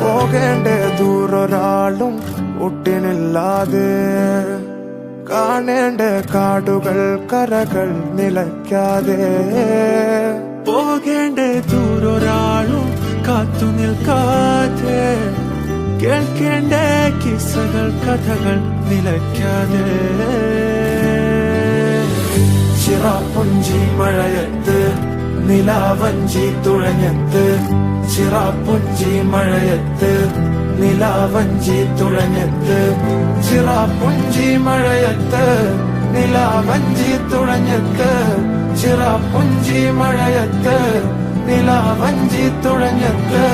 പോകേണ്ടേ ദൂരൊരാളും ഒട്ടിനില്ലാതെ, കാണേണ്ട കാടുകൾ കരകൾ നിലയ്ക്കാതെ. പോകേണ്ട ദൂരൊരാളും കാത്തു നിൽക്കാതെ, കേൾക്കേണ്ട കിസ്സകൾ കഥകൾ നിലയ്ക്കാതെ. ചിറാപ്പുഞ്ചി മഴയത്ത് നിലാവഞ്ചി തുഴഞ്ഞത്ത്, ചിറാപ്പുഞ്ചി മഴയത്ത് നിലാവഞ്ചി തുഴഞ്ഞത്ത്, ചിറാപ്പുഞ്ചി മഴയത്ത് നിലാവഞ്ചി തുഴഞ്ഞത്ത്, ചിറാപ്പുഞ്ചി മഴയത്ത് നിലാവഞ്ചി തുഴഞ്ഞത്ത്.